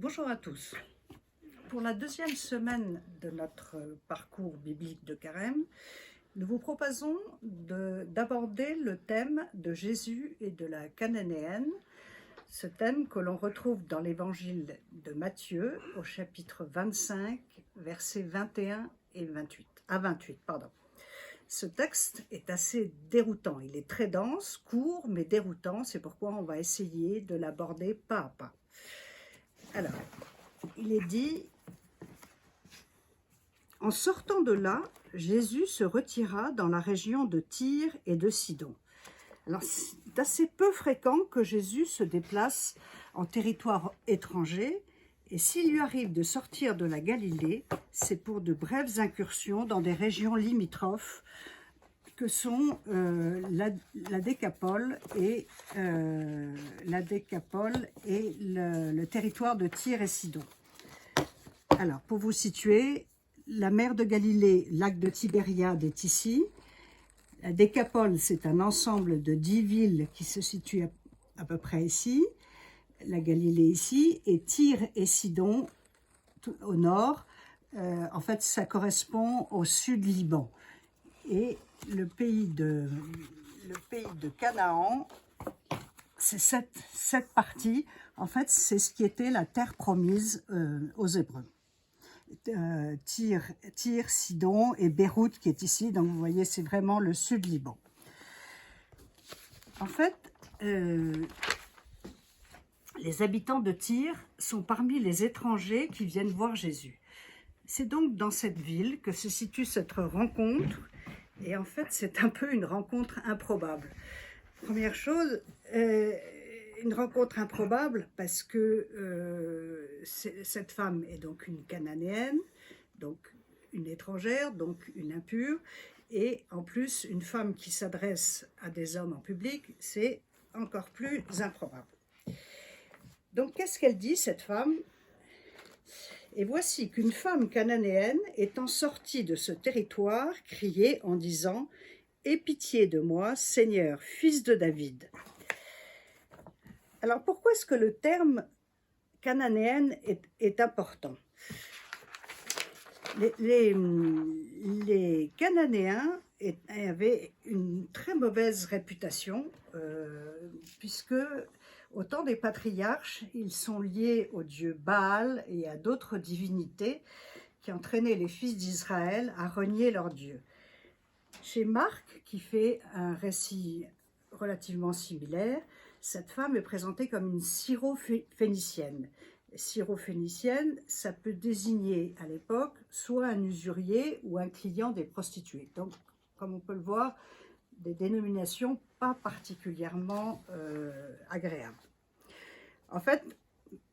Bonjour à tous. Pour la deuxième semaine de notre parcours biblique de Carême, nous vous proposons d'aborder le thème de Jésus et de la Cananéenne, ce thème que l'on retrouve dans l'évangile de Matthieu au chapitre 25, versets 21 et 28, à 28. Ce texte est assez déroutant, il est très dense, court mais déroutant, c'est pourquoi on va essayer de l'aborder pas à pas. Alors, il est dit: en sortant de là, Jésus se retira dans la région de Tyr et de Sidon. Alors, c'est assez peu fréquent que Jésus se déplace en territoire étranger, et s'il lui arrive de sortir de la Galilée, c'est pour de brèves incursions dans des régions limitrophes que sont la Décapole et le territoire de Tyr et Sidon. Alors, pour vous situer, la mer de Galilée, lac de Tibériade, est ici. La Décapole, c'est un ensemble de 10 villes qui se situent à peu près ici. La Galilée ici, et Tyr et Sidon au nord. En fait, ça correspond au sud Liban. Et le pays de Canaan, c'est cette partie. En fait, c'est ce qui était la terre promise aux Hébreux. Tyr, Sidon et Beyrouth qui est ici. Donc vous voyez, c'est vraiment le sud Liban. En fait, les habitants de Tyr sont parmi les étrangers qui viennent voir Jésus. C'est donc dans cette ville que se situe cette rencontre. Et en fait, c'est un peu une rencontre improbable. Première chose, une rencontre improbable parce que cette femme est donc une Cananéenne, donc une étrangère, donc une impure, et en plus une femme qui s'adresse à des hommes en public, c'est encore plus improbable. Donc qu'est-ce qu'elle dit, cette femme ? Et voici qu'une femme cananéenne étant sortie de ce territoire criait en disant: « Aie pitié de moi, Seigneur, fils de David. » Alors pourquoi est-ce que le terme cananéenne est important ? Les Cananéens avaient une très mauvaise réputation puisque au temps des patriarches, ils sont liés au dieu Baal et à d'autres divinités qui entraînaient les fils d'Israël à renier leur Dieu. Chez Marc, qui fait un récit relativement similaire, cette femme est présentée comme une syrophénicienne. Syrophénicienne, ça peut désigner à l'époque soit un usurier ou un client des prostituées. Donc, comme on peut le voir, des dénominations pas particulièrement agréables. En fait,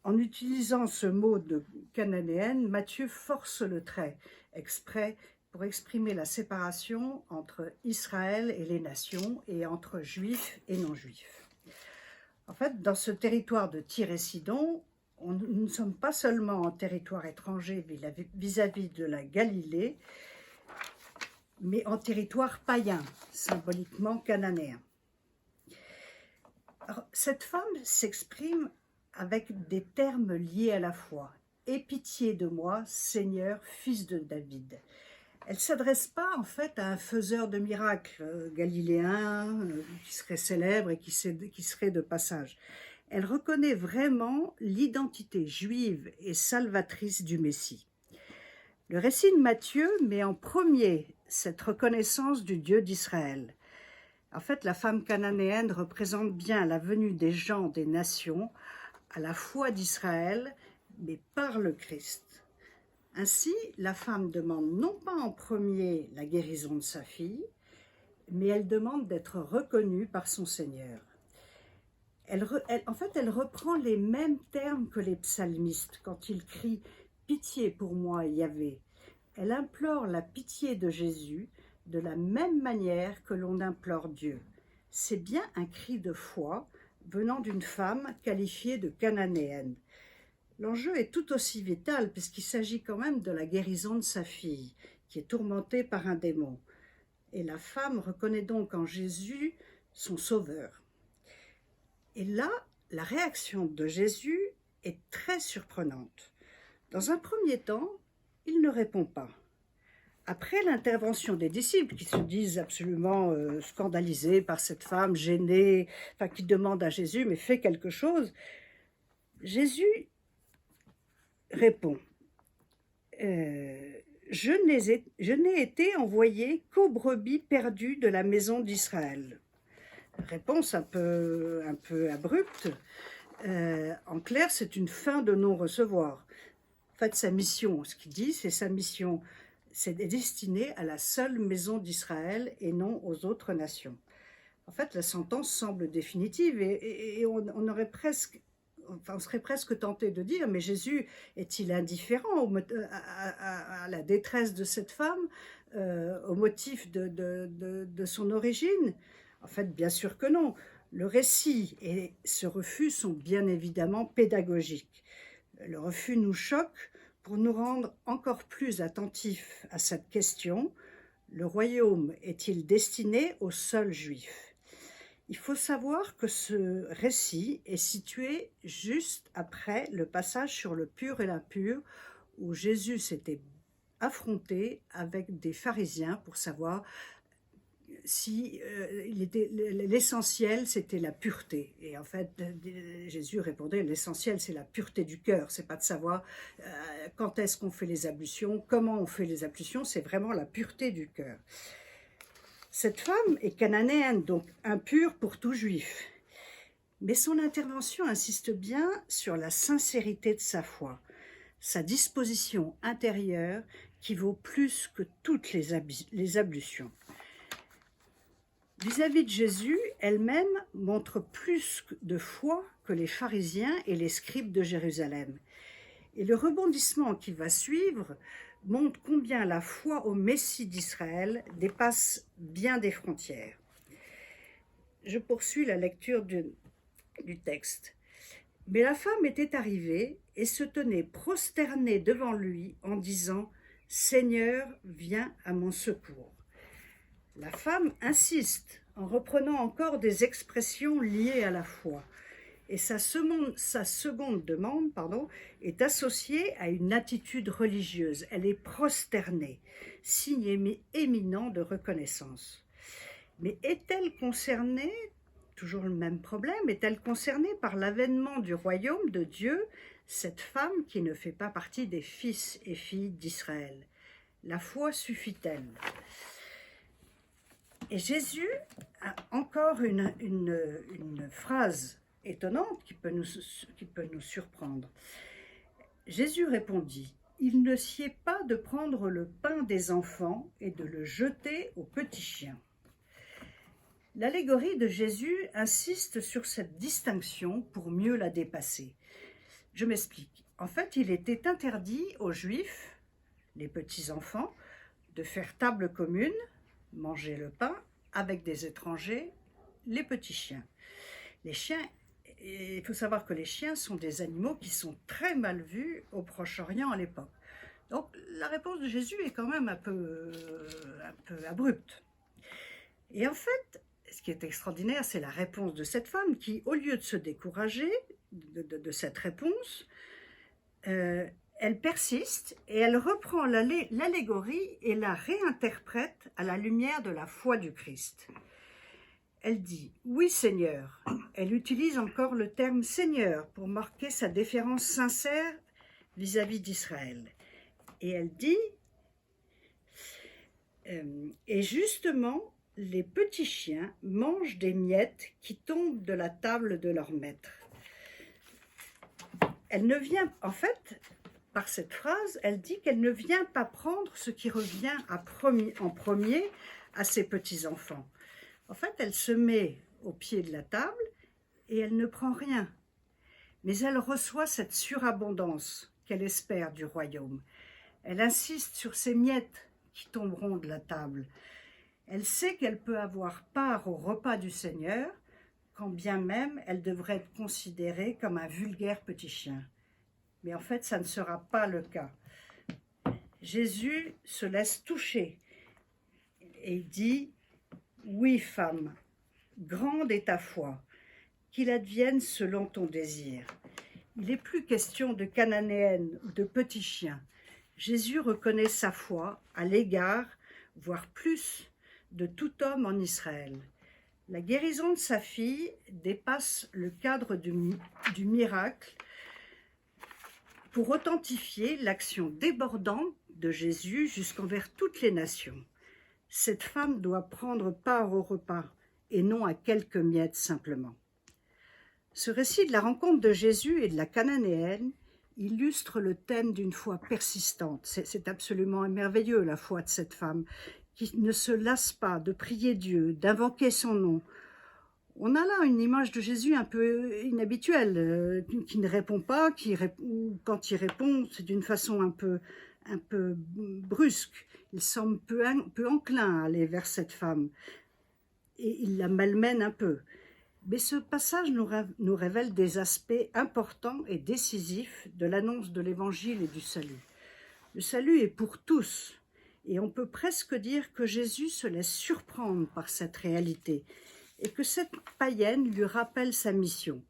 en utilisant ce mot de cananéenne, Matthieu force le trait exprès pour exprimer la séparation entre Israël et les nations et entre juifs et non-juifs. En fait, dans ce territoire de Tyr et Sidon, nous ne sommes pas seulement en territoire étranger vis-à-vis de la Galilée, mais en territoire païen, symboliquement cananéen. Alors, cette femme s'exprime avec des termes liés à la foi. « Aie pitié de moi, Seigneur, fils de David ». Elle ne s'adresse pas en fait à un faiseur de miracles galiléen qui serait célèbre et qui serait de passage. Elle reconnaît vraiment l'identité juive et salvatrice du Messie. Le récit de Matthieu met en premier cette reconnaissance du Dieu d'Israël. En fait, la femme cananéenne représente bien la venue des gens des nations à la foi d'Israël, mais par le Christ. Ainsi, la femme demande non pas en premier la guérison de sa fille, mais elle demande d'être reconnue par son Seigneur. Elle reprend les mêmes termes que les psalmistes quand ils crient « Pitié pour moi, Yahvé ». Elle implore la pitié de Jésus de la même manière que l'on implore Dieu. C'est bien un cri de foi venant d'une femme qualifiée de cananéenne. L'enjeu est tout aussi vital puisqu'il s'agit quand même de la guérison de sa fille, qui est tourmentée par un démon. Et la femme reconnaît donc en Jésus son sauveur. Et là, la réaction de Jésus est très surprenante. Dans un premier temps, il ne répond pas. Après l'intervention des disciples, qui se disent absolument scandalisés par cette femme, gênée, enfin qui demande à Jésus, mais fais quelque chose, Jésus répond, je n'ai été envoyé qu'aux brebis perdues de la maison d'Israël. Réponse un peu abrupte. En clair, c'est une fin de non-recevoir. En fait, sa mission, ce qu'il dit, c'est sa mission, c'est destiné à la seule maison d'Israël et non aux autres nations. En fait, la sentence semble définitive et on aurait presque, enfin, on serait presque tenté de dire, mais Jésus est-il indifférent à la détresse de cette femme, au motif de son origine? En fait, bien sûr que non. Le récit et ce refus sont bien évidemment pédagogiques. Le refus nous choque pour nous rendre encore plus attentifs à cette question. Le royaume est-il destiné aux seuls juifs? Il faut savoir que ce récit est situé juste après le passage sur le pur et l'impur, où Jésus s'était affronté avec des pharisiens pour savoir si l'essentiel c'était la pureté. Et en fait, Jésus répondait, l'essentiel c'est la pureté du cœur, c'est pas de savoir quand est-ce qu'on fait les ablutions, comment on fait les ablutions, c'est vraiment la pureté du cœur. Cette femme est cananéenne, donc impure pour tout juif. Mais son intervention insiste bien sur la sincérité de sa foi, sa disposition intérieure qui vaut plus que toutes les ablutions. Vis-à-vis de Jésus, elle-même montre plus de foi que les pharisiens et les scribes de Jérusalem. Et le rebondissement qui va suivre montre combien la foi au Messie d'Israël dépasse bien des frontières. Je poursuis la lecture du texte. Mais la femme était arrivée et se tenait prosternée devant lui en disant « Seigneur, viens à mon secours ». La femme insiste en reprenant encore des expressions liées à la foi. Et sa seconde demande est associée à une attitude religieuse. Elle est prosternée, signe éminent de reconnaissance. Mais est-elle concernée, toujours le même problème, est-elle concernée par l'avènement du royaume de Dieu, cette femme qui ne fait pas partie des fils et filles d'Israël? La foi suffit-elle? Et Jésus a encore une phrase étonnante qui peut nous surprendre. Jésus répondit, « Il ne sied pas de prendre le pain des enfants et de le jeter aux petits chiens. » L'allégorie de Jésus insiste sur cette distinction pour mieux la dépasser. Je m'explique. En fait, il était interdit aux Juifs, les petits-enfants, de faire table commune, manger le pain, avec des étrangers, les petits chiens. Les chiens, il faut savoir que les chiens sont des animaux qui sont très mal vus au Proche-Orient à l'époque. Donc la réponse de Jésus est quand même un peu abrupte. Et en fait, ce qui est extraordinaire, c'est la réponse de cette femme qui, au lieu de se décourager de cette réponse, elle persiste et elle reprend l'allégorie et la réinterprète à la lumière de la foi du Christ. Elle dit « Oui, Seigneur ». Elle utilise encore le terme « Seigneur » pour marquer sa déférence sincère vis-à-vis d'Israël. Et elle dit « Et justement, les petits chiens mangent des miettes qui tombent de la table de leur maître. » Elle ne vient, en fait, par cette phrase, elle dit qu'elle ne vient pas prendre ce qui revient en premier à ses petits-enfants. En fait, elle se met au pied de la table et elle ne prend rien. Mais elle reçoit cette surabondance qu'elle espère du royaume. Elle insiste sur ces miettes qui tomberont de la table. Elle sait qu'elle peut avoir part au repas du Seigneur, quand bien même elle devrait être considérée comme un vulgaire petit chien. Mais en fait, ça ne sera pas le cas. Jésus se laisse toucher et dit « Oui, femme, grande est ta foi, qu'il advienne selon ton désir. » Il n'est plus question de cananéennes ou de petits chiens. Jésus reconnaît sa foi à l'égard, voire plus, de tout homme en Israël. La guérison de sa fille dépasse le cadre du miracle pour authentifier l'action débordante de Jésus jusqu'envers toutes les nations. Cette femme doit prendre part au repas et non à quelques miettes simplement. Ce récit de la rencontre de Jésus et de la cananéenne illustre le thème d'une foi persistante. C'est absolument merveilleux, la foi de cette femme, qui ne se lasse pas de prier Dieu, d'invoquer son nom. On a là une image de Jésus un peu inhabituelle, qui ne répond pas, quand il répond, c'est d'une façon un peu brusque. Il semble peu enclin à aller vers cette femme, et il la malmène un peu. Mais ce passage nous révèle des aspects importants et décisifs de l'annonce de l'Évangile et du salut. Le salut est pour tous, et on peut presque dire que Jésus se laisse surprendre par cette réalité, et que cette païenne lui rappelle sa mission.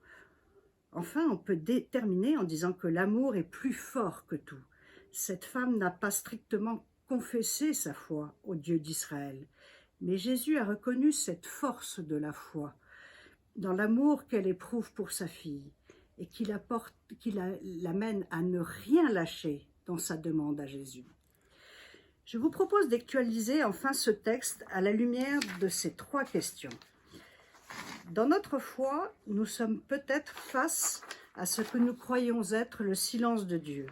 Enfin, on peut terminer en disant que l'amour est plus fort que tout. Cette femme n'a pas strictement confessé sa foi au Dieu d'Israël, mais Jésus a reconnu cette force de la foi, dans l'amour qu'elle éprouve pour sa fille et qui l'amène à ne rien lâcher dans sa demande à Jésus. Je vous propose d'actualiser enfin ce texte à la lumière de ces 3 questions. Dans notre foi, nous sommes peut-être face à ce que nous croyons être le silence de Dieu.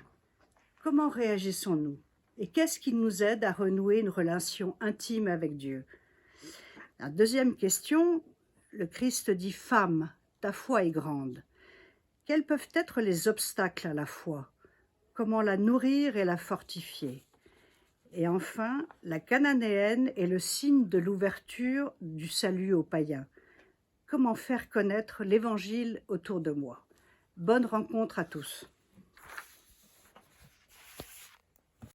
Comment réagissons-nous? Et qu'est-ce qui nous aide à renouer une relation intime avec Dieu? La deuxième question, le Christ dit « Femme, ta foi est grande ». Quels peuvent être les obstacles à la foi? Comment la nourrir et la fortifier? Et enfin, la cananéenne est le signe de l'ouverture du salut aux païens. Comment faire connaître l'Évangile autour de moi? Bonne rencontre à tous.